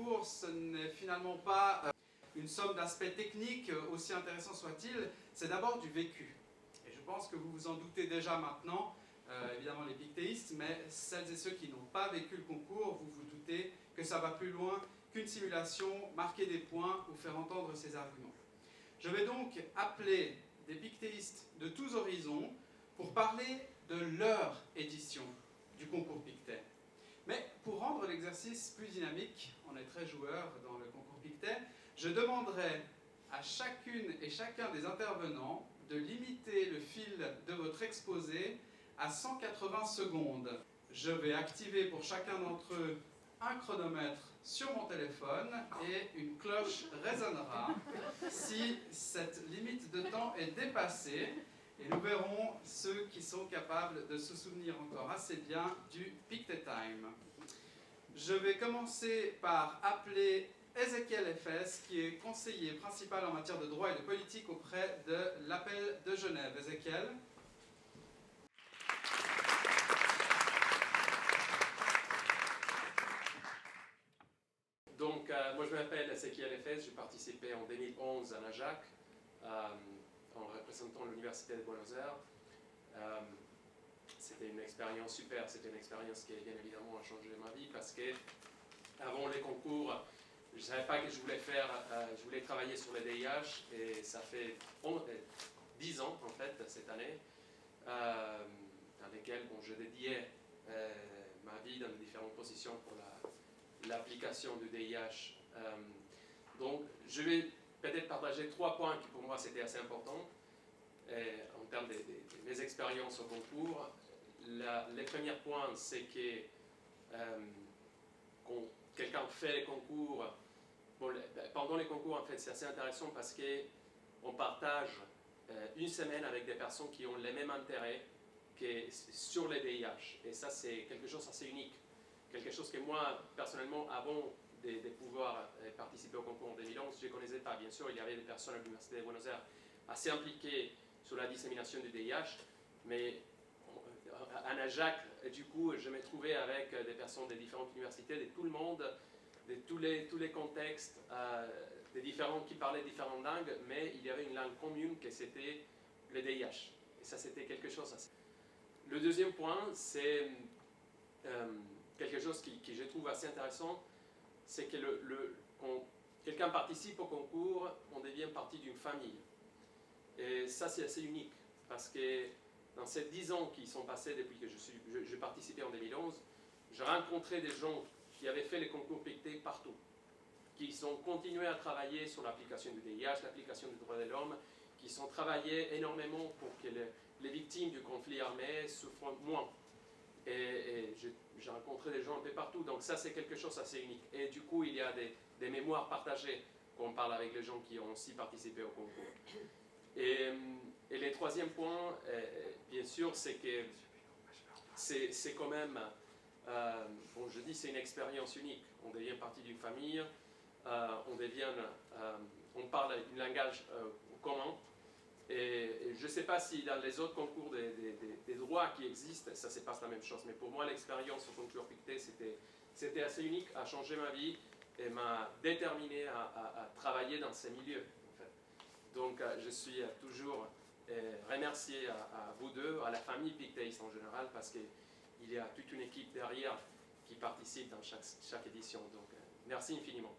concours, ce n'est finalement pas une somme d'aspects techniques, aussi intéressants soit-il, c'est d'abord du vécu. Et je pense que vous vous en doutez déjà maintenant, évidemment les pictéistes, mais celles et ceux qui n'ont pas vécu le concours, vous vous doutez que ça va plus loin qu'une simulation, marquer des points ou faire entendre ses arguments. Je vais donc appeler des pictéistes de tous horizons pour parler de leur édition du concours Pictet. Mais pour rendre l'exercice plus dynamique, on est très joueurs dans le concours Pictet, je demanderai à chacune et chacun des intervenants de limiter le fil de votre exposé à 180 secondes. Je vais activer pour chacun d'entre eux un chronomètre sur mon téléphone et une cloche résonnera si cette limite de temps est dépassée. Et nous verrons ceux qui sont capables de se souvenir encore assez bien du Pictet Time. Je vais commencer par appeler Ezekiel Efes, qui est conseiller principal en matière de droit et de politique auprès de l'Appel de Genève. Ezekiel. Donc, moi je m'appelle Ezekiel Efes, j'ai participé en 2011 à Najac, en représentant l'Université de Buenos Aires. C'était une expérience super, c'était une expérience qui bien évidemment a changé ma vie parce que avant les concours, je ne savais pas que je voulais faire, je voulais travailler sur le DIH et ça fait 10 ans en fait cette année dans lesquels je dédiais ma vie dans différentes positions pour l'application du DIH. Donc je vais peut-être partager 3 points qui pour moi c'était assez important en termes de mes expériences au concours. Le premier point, c'est que quand quelqu'un fait les concours, pendant les concours en fait c'est assez intéressant parce qu'on partage une semaine avec des personnes qui ont les mêmes intérêts que sur les DIH et ça c'est quelque chose d'assez unique, quelque chose que moi personnellement avant de pouvoir participer au concours en 2011 je ne connaissais pas. Bien sûr il y avait des personnes à l'Université de Buenos Aires assez impliquées sur la dissémination du DIH, mais à Najac, du coup, je me trouvais avec des personnes des différentes universités, de tout le monde, de tous les contextes, des différents qui parlaient différentes langues, mais il y avait une langue commune que c'était le DIH. Et ça, c'était quelque chose assez... Le deuxième point, c'est quelque chose que je trouve assez intéressant, c'est que quand quelqu'un participe au concours, on devient partie d'une famille. Et ça, c'est assez unique, parce que dans ces 10 ans qui sont passés depuis que j'ai participé en 2011, j'ai rencontré des gens qui avaient fait les concours Pictet partout, qui ont continué à travailler sur l'application du DIH, l'application des droits de l'homme, qui ont travaillé énormément pour que les victimes du conflit armé souffrent moins. Et j'ai rencontré des gens un peu partout, donc ça c'est quelque chose d'assez unique. Et du coup, il y a des mémoires partagées quand on parle avec les gens qui ont aussi participé au concours. Et le troisième point, bien sûr, c'est que c'est quand même, bon, je dis c'est une expérience unique. On devient partie d'une famille, on parle un langage commun. Et je ne sais pas si dans les autres concours des droits qui existent, ça se passe la même chose. Mais pour moi, l'expérience au concours Pictet, c'était assez unique, a changé ma vie et m'a déterminé à travailler dans ces milieux. Donc je suis toujours remercié à vous deux, à la famille Pictéiste en général, parce qu'il y a toute une équipe derrière qui participe dans chaque édition. Donc merci infiniment.